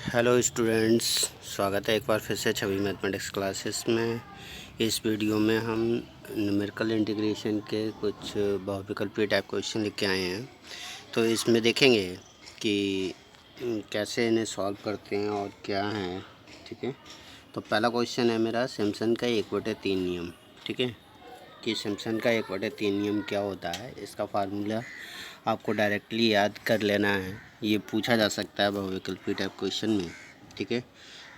Hello students, स्वागत है एक बार फिर से छवि मैथमेटिक्स क्लासेस में। इस वीडियो में हम न्यूमेरिकल इंटीग्रेशन के कुछ बहुविकल्पीय टाइप क्वेश्चन लेके आए हैं। तो इसमें देखेंगे कि कैसे इन्हें सॉल्व करते हैं और क्या है। ठीक है, तो पहला क्वेश्चन है मेरा सिम्पसन का 1/3 नियम। ठीक है, कि सिम्पसन का 1/3 नियम क्या होता है, इसका फार्मूला आपको डायरेक्टली याद कर लेना है। ये पूछा जा सकता है बहुविकल्पीय टाइप क्वेश्चन में। ठीक है,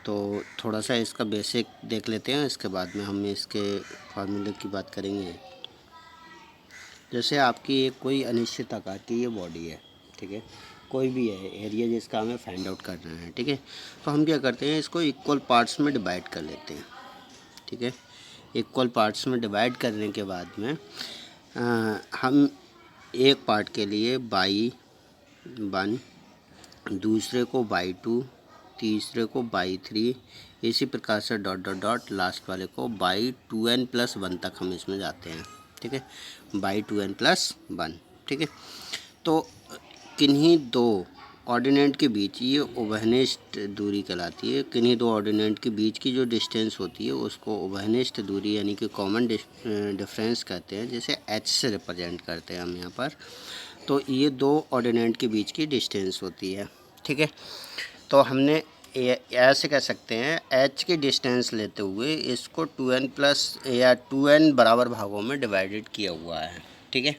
तो थोड़ा सा इसका बेसिक देख लेते हैं, इसके बाद में हम इसके फार्मूले की बात करेंगे। जैसे आपकी एक कोई अनिश्चित आकार की ये बॉडी है, ठीक है, कोई भी है एरिया जिसका हमें फाइंड आउट करना है। ठीक है, तो हम क्या करते हैं, इसको इक्वल पार्ट्स में डिवाइड कर लेते हैं। ठीक है, इक्वल पार्ट्स में डिवाइड करने के बाद में हम एक पार्ट के लिए बाई 1, दूसरे को बाई 2, तीसरे को बाई 3, इसी प्रकार से डॉट डॉट डॉट लास्ट वाले को बाई 2n+1 तक हम इसमें जाते हैं। ठीक है, बाई 2n+1। ठीक है, तो किन्हीं दो ऑर्डिनेट के बीच ये उभयनिष्ठ दूरी कहलाती है। किन्हीं दो ऑर्डिनेट के बीच की जो डिस्टेंस होती है उसको उभयनिष्ठ दूरी यानी कि कॉमन डिफरेंस कहते हैं, जिसे h से रिप्रेजेंट करते हैं हम यहाँ पर। तो ये दो ऑर्डिनेट के बीच की डिस्टेंस होती है। ठीक है, तो हमने ऐसे कह सकते हैं h की डिस्टेंस लेते हुए इसको 2n बराबर भागों में डिवाइडेड किया हुआ है। ठीक है,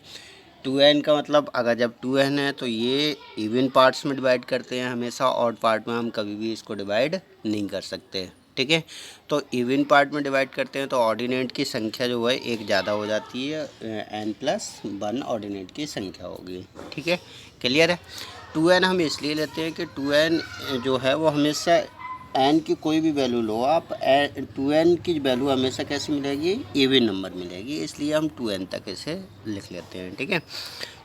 2n का मतलब अगर जब 2n है तो ये इवन पार्ट्स में डिवाइड करते हैं हमेशा, ऑड पार्ट में हम कभी भी इसको डिवाइड नहीं कर सकते। ठीक है, तो इवन पार्ट में डिवाइड करते हैं तो ऑर्डिनेट की संख्या जो है एक ज़्यादा हो जाती है, n+1 ऑर्डिनेट की संख्या होगी। ठीक है, क्लियर है। 2n हम इसलिए लेते हैं कि 2n जो है वो हमेशा n की कोई भी वैल्यू लो आप, 2n की वैल्यू हमेशा कैसे मिलेगी, इवन नंबर मिलेगी, इसलिए हम 2n तक इसे लिख लेते हैं। ठीक है,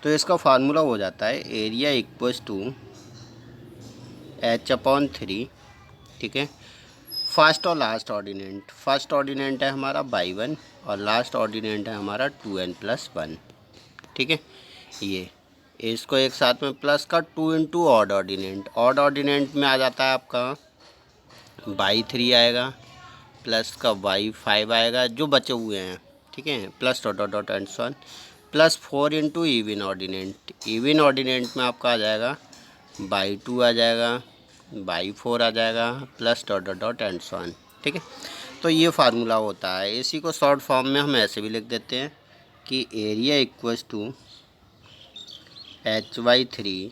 तो इसका फार्मूला हो जाता है एरिया इक्वल्स टू h/3। ठीक है, फर्स्ट और लास्ट ऑर्डिनेंट, फर्स्ट ऑर्डिनेंट है हमारा बाई 1 और लास्ट ऑर्डिनेंट है हमारा 2n+1। ठीक है, ये इसको एक साथ में प्लस का 2 इंटू ऑड ऑर्डिनेंट, ऑड ऑर्डिनेंट में आ जाता है आपका बाई 3 आएगा, प्लस का बाई 5 आएगा जो बचे हुए हैं। ठीक है, plus dot dot dot and so on, plus 4 into even ordinate, even ordinate में आपका आ जाएगा बाई 2 आ जाएगा, बाई 4 आ जाएगा, plus dot dot dot and so on. ठीक है, तो ये फार्मूला होता है। इसी को शॉर्ट फॉर्म में हम ऐसे भी लिख देते हैं कि area equals to h/3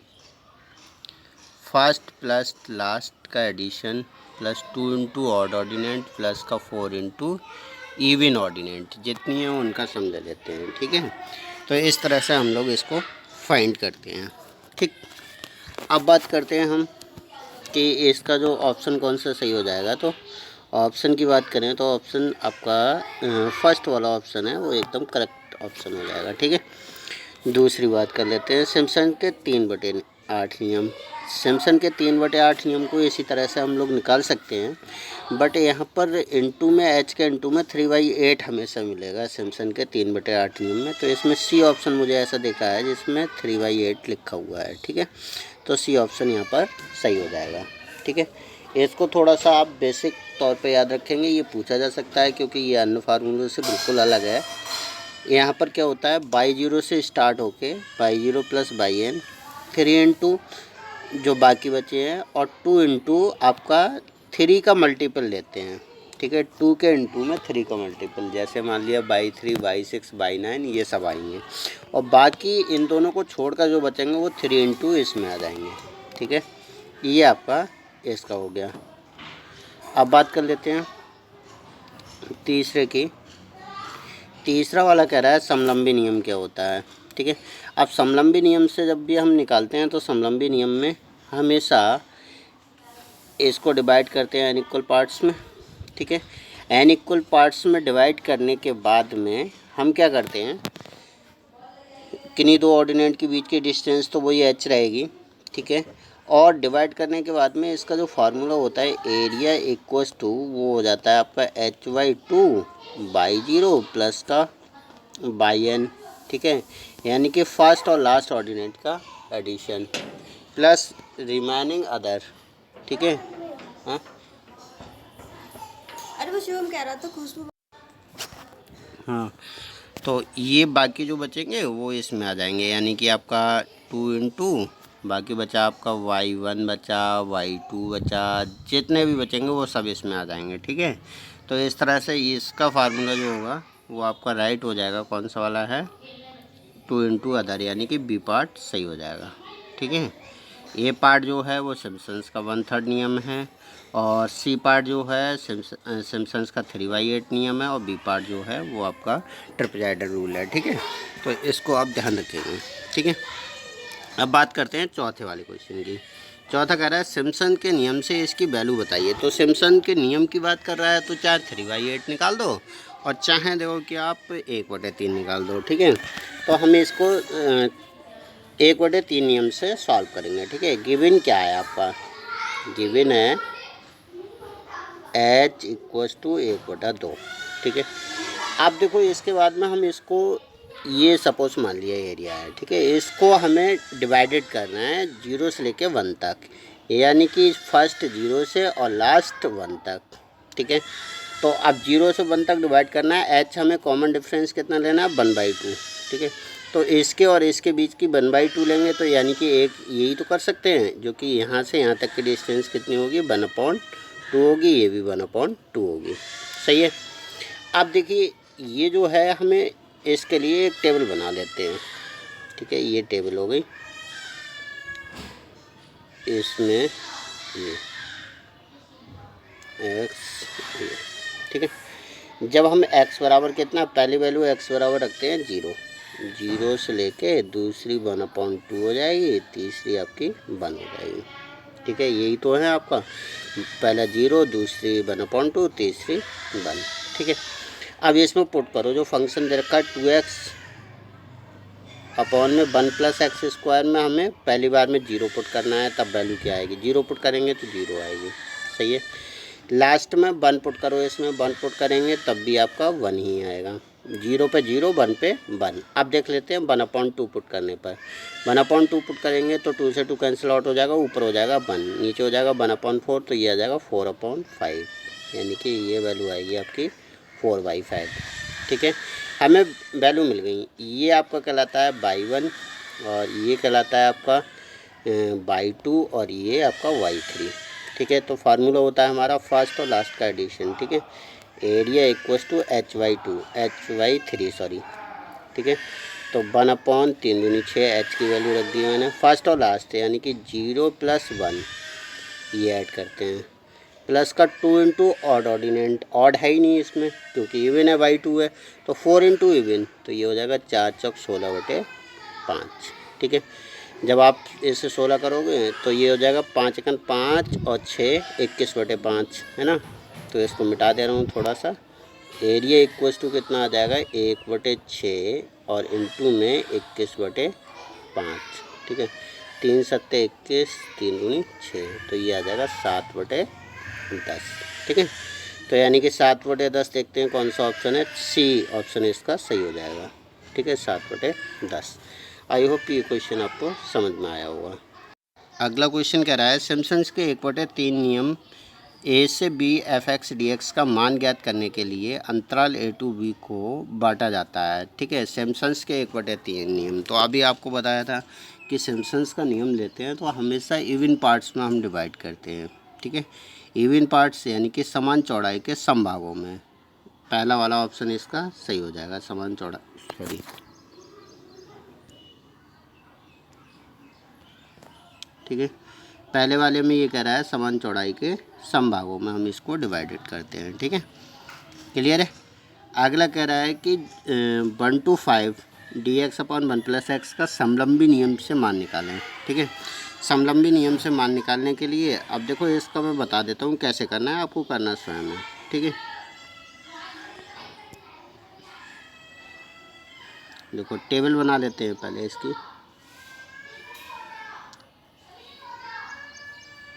first plus last का addition plus 2 into odd ordinate plus का 4 इंटू इवन ऑर्डिनेंट, जितनी है उनका सम ले लेते हैं। ठीक है, तो इस तरह से हम लोग इसको फाइंड करते हैं। ठीक, अब बात करते हैं हम कि इसका जो ऑप्शन कौन सा सही हो जाएगा। तो ऑप्शन की बात करें तो ऑप्शन आपका फर्स्ट वाला ऑप्शन है वो एकदम करेक्ट ऑप्शन हो जाएगा। ठीक है, दूसरी बात कर लेते हैं सिम्पसन के 3/8 नियम। सिम्पसन के 3/8 नियम को इसी तरह से हम लोग निकाल सकते हैं, बट यहाँ पर इनटू में h के इनटू में 3/8 हमेशा मिलेगा सिम्पसन के 3/8 नियम में। तो इसमें सी ऑप्शन मुझे ऐसा देखा है जिसमें 3/8 लिखा हुआ है। ठीक है, तो सी ऑप्शन यहाँ पर सही हो जाएगा। ठीक है, इसको थोड़ा सा आप बेसिक तौर पे याद रखेंगे, ये पूछा जा सकता है क्योंकि ये अन्य फार्मूलों से बिल्कुल अलग है। यहाँ पर क्या होता है, बाई 0 से स्टार्ट होके by 0 plus by n, 3 into जो बाकी बचे हैं और 2 इंटू आपका 3 का मल्टीपल लेते हैं। ठीक है, 2 के इंटू में 3 का मल्टीपल, जैसे मान लिया बाई 3, बाई 6, बाई 9, ये सब आएंगे और बाकी इन दोनों को छोड़कर जो बचेंगे वो 3 इंटू इसमें आ जाएंगे। ठीक है, ये आपका इसका हो गया। अब बात कर लेते हैं तीसरे की। तीसरा वाला कह रहा है समलंबी नियम क्या होता है। ठीक है, अब समलंबी नियम से जब भी हम निकालते हैं तो समलंबी नियम में हमेशा इसको डिवाइड करते हैं n इक्वल पार्ट्स में। ठीक है, n इक्वल पार्ट्स में डिवाइड करने के बाद में हम क्या करते हैं, किन्हीं दो ऑर्डिनेट के बीच की डिस्टेंस तो वही h रहेगी। ठीक है, और डिवाइड करने के बाद में इसका जो फार्मूला होता है एरिया इक्वल्स टू वो हो जाता है आपका h/2 बाई 0 प्लस का बाई n। ठीक है, यानी कि फर्स्ट और लास्ट ऑर्डिनेट का एडिशन प्लस रिमेनिंग अदर। ठीक है, हाँ अरे वो शिवम कह रहा था खुशबू। हाँ, तो ये बाकी जो बचेंगे वो इसमें आ जाएंगे, यानी कि आपका 2 × बाकी बचा आपका y1 बचा, y2 बचा, जितने भी बचेंगे वो सब इसमें आ जाएंगे। ठीक है, तो इस तरह से इसका फार्मूला जो होगा वो आपका राइट हो जाएगा। कौन सा वाला है? 2 × अदर, यानी कि बी पार्ट सही हो जाएगा। ठीक है, ए पार्ट जो है वो सिम्पसन्स का 1/3 नियम है, और सी पार्ट जो है सिम्पसन्स का 3/8 नियम है, और बी पार्ट जो है वो आपका ट्रिपजाइडल रूल है। ठीक है, तो इसको आप ध्यान रखेंगे। ठीक है, अब बात करते हैं चौथे वाले क्वेश्चन की। चौथा कह रहा है सिम्पसन के नियम से इसकी वैल्यू बताइए। तो सिम्पसन के नियम की बात कर रहा है, तो चाहे 3/8 निकाल दो, और चाहे देखो कि आप 1/3 निकाल दो। ठीक है, तो हम इसको 1/3 नियम से सॉल्व करेंगे। ठीक है, गिवन क्या है आपका? गिवन है h = 1/2। ठीक है, अब देखो इसके बाद में हम इसको, ये सपोज मान लिया एरिया है। ठीक है, इसको हमें डिवाइडेड करना है 0 से लेके 1 तक, यानी कि फर्स्ट 0 से और लास्ट 1 तक। ठीक है, तो अब 0 से 1 तक डिवाइड करना है। h हमें कॉमन डिफरेंस कितना लेना है? 1/2। ठीक है, तो इसके और इसके बीच की 1/2 लेंगे, तो यानी कि एक यही तो कर सकते हैं, जो कि यहाँ से यहाँ तक की डिस्टेंस कितनी होगी? 1/2 होगी, ये भी 1/2 होगी। सही है, अब देखिए ये जो है, हमें इसके लिए एक टेबल बना लेते हैं। ठीक है, ये टेबल हो गई, इसमें ये एक्स, ये। ठीक है, जब हम x बराबर कितना, पहली वैल्यू x बराबर रखते हैं 0, 0 से लेके दूसरी 1/2 हो जाएगी, तीसरी आपकी 1 हो जाएगी। ठीक है, यही तो है आपका, पहला 0, दूसरी 1/2, तीसरी 1। ठीक है, अब इसमें पुट करो जो फंक्शन दे रखा है 2x अपॉन में 1 + x² में हमें पहली बार में 0 पुट करना है, तब वैल्यू क्या आएगी? 0 पुट करेंगे तो 0 आएगी। सही है, लास्ट में 1 पुट करो, इसमें 1 पुट करेंगे तब भी आपका 1 ही आएगा। 0 पे 0, 1 पे 1। अब देख लेते हैं 1/2 पुट करने पर, 1/2 पुट करेंगे तो 2 से 2 कैंसिल आउट हो जाएगा, ऊपर हो जाएगा 1, नीचे हो जाएगा 1/4, तो ये आ जाएगा 4/5, यानी कि ये वैल्यू आएगी आपकी 4/5। ठीक है, हमें वैल्यू मिल गई। ये आपका कहलाता है y1, और ये कहलाता है आपका y2, और ये आपका y3। ठीक है, तो फार्मूला होता है हमारा फर्स्ट और लास्ट का एडिशन। ठीक है, एरिया = h/3 सॉरी। ठीक है, तो 1/3 दूनी 6, h की वैल्यू रख दी मैंने, फर्स्ट और लास्ट, यानी कि 0 + 1 ये ऐड करते हैं, प्लस का 2 × ऑड ऑर्डिनेंट, ऑड है ही नहीं इसमें क्योंकि इवन है, y2 है, तो 4 × इवन, तो ये हो जाएगा 4 × 16/5। ठीक है, जब आप इसे 16 करोगे तो ये हो जाएगा 5 × 5 और 6 21/5, है ना। तो इसको मिटा दे रहा हूँ थोड़ा सा। एरिया = कितना आ जाएगा? 1/6 और इंटू में 21/5। ठीक है, 3 × 7 = 21, 3 दूनी 6, तो ये आ जाएगा 7/10। ठीक है, तो यानी कि 7/10 देखते हैं कौन सा ऑप्शन है, सी ऑप्शन इसका सही हो जाएगा। ठीक है, 7/10। आई होप ये क्वेश्चन आपको समझ में आया होगा। अगला क्वेश्चन कह रहा है सिम्पसन्स के 1/3 नियम ए से बी f(x) dx का मान ज्ञात करने के लिए अंतराल a to b को बांटा जाता है। ठीक है, सिम्पसन्स के 1/3 नियम, तो अभी आपको बताया था कि सिम्पसन्स का नियम लेते हैं तो हमेशा इवन पार्ट्स में हम डिवाइड करते हैं। ठीक है, इवन पार्ट्स यानी कि समान चौड़ाई के सम भागों में। पहला वाला ऑप्शन इसका सही हो जाएगा, समान चौड़ाई, सॉरी। ठीक है, पहले वाले में ये कह रहा है समान चौड़ाई के सम भागों में हम इसको डिवाइडेड करते हैं। ठीक है, क्लियर है। अगला कह रहा है कि 1 to 5 dx/1 + x का समलंबी नियम से मान निकालें। ठीक है, समलंबी नियम से मान निकालने के लिए अब देखो इसका मैं बता देता हूँ कैसे करना है, आपको करना स्वयं है। ठीक है, देखो टेबल बना लेते हैं पहले इसकी।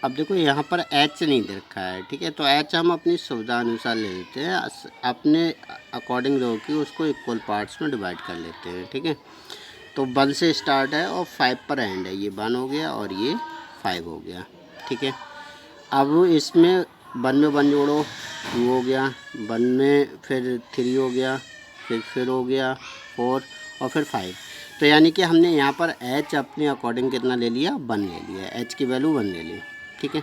अब देखो यहाँ पर h नहीं दे रखा है। ठीक है, तो h हम अपनी सुविधा अनुसार ले लेते हैं, अपने अकॉर्डिंग जो कि उसको इक्वल पार्ट्स में डिवाइड कर लेते हैं। ठीक है, तो 1 से स्टार्ट है और 5 पर एंड है, ये 1 हो गया और ये 5 हो गया। ठीक है, अब इसमें 1 में 1 जोड़ो, 2 हो गया, 1 में फिर 3 हो गया, फिर हो गया 4 और फिर 5। तो यानी कि हमने यहाँ पर h अपने अकॉर्डिंग कितना ले लिया, 1 ले लिया, h की वैल्यू 1 ले ली। ठीक है,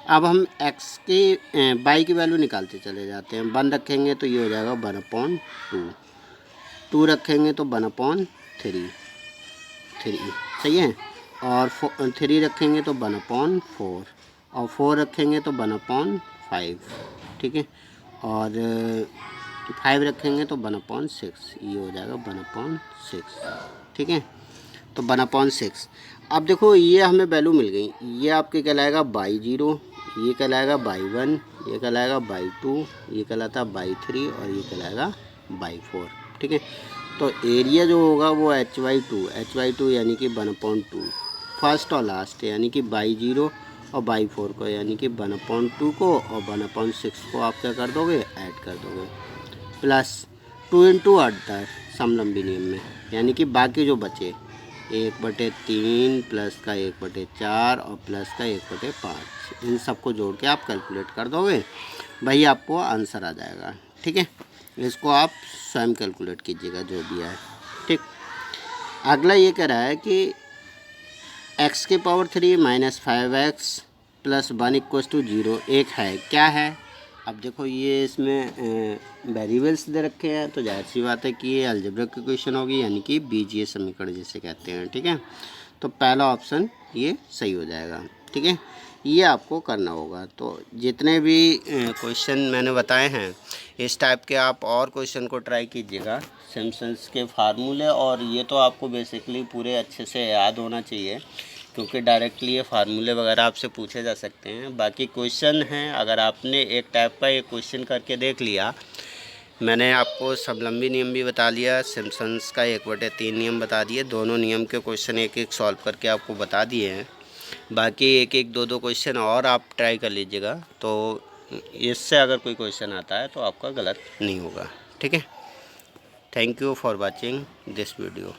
अब हम x की y की वैल्यू निकालते चले जाते हैं। 1 रखेंगे तो ये हो जाएगा 1/2, 2 रखेंगे तो 1/3, सही है, और 3 रखेंगे तो 1/4, और 4 रखेंगे तो 1/5, ठीक है, और 5 रखेंगे तो 1/6, ये हो जाएगा 1/6, ठीक है। तो 1/6। अब देखो ये हमें वैल्यू मिल गई, ये आपके कहलाएगा y0, ये कहलाएगा y1, ये कहलाएगा y2, ये कहलाता है y3 और ये कहलाएगा y4, ठीक है। तो एरिया जो होगा वो h/2 यानी कि 1/2, फर्स्ट और लास्ट यानी कि y0 और y4 को यानी कि 1/2 को और 1/6 को आप क्या कर दोगे, ऐड कर दोगे, प्लस 2 इंटू अदर समलंबी नियम में, यानी कि बाकी जो बचे 1/3 प्लस का 1/4 और प्लस का 1/5, इन सबको जोड़ के आप कैलकुलेट कर दोगे, वही आपको आंसर आ जाएगा। ठीक है, इसको आप स्वयं कैलकुलेट कीजिएगा जो दिया है। ठीक, अगला ये कह रहा है कि x की power 3 minus 5x plus 1 equal to 0 एक है, क्या है। अब देखो ये इसमें वेरिएबल्स दे रखे हैं, तो जाहिर सी बात है कि ये अलजेब्रिक इक्वेशन होगी, यानी कि बीजीय समीकरण जिसे कहते हैं। ठीक है, तो पहला ऑप्शन ये सही हो जाएगा। ठीक है, ये आपको करना होगा। तो जितने भी क्वेश्चन मैंने बताए हैं इस टाइप के आप और क्वेश्चन को ट्राई कीजिएगा, सिम्पसन्स के फार्मूले, और ये तो आपको बेसिकली पूरे अच्छे से याद होना चाहिए, क्योंकि डायरेक्टली ये फार्मूले वगैरह आपसे पूछे जा सकते हैं। बाकी क्वेश्चन हैं, अगर आपने एक टाइप का एक क्वेश्चन करके देख लिया, मैंने आपको समलंबी नियम भी बता लिया, सिम्पसन्स का 1/3 नियम बता दिए, दोनों नियम के क्वेश्चन एक एक सॉल्व करके आपको बता दिए हैं। बाकी एक एक दो दो क्वेश्चन और आप ट्राई कर लीजिएगा, तो इससे अगर कोई क्वेश्चन आता है तो आपका गलत नहीं होगा। ठीक है, thank you for watching this video.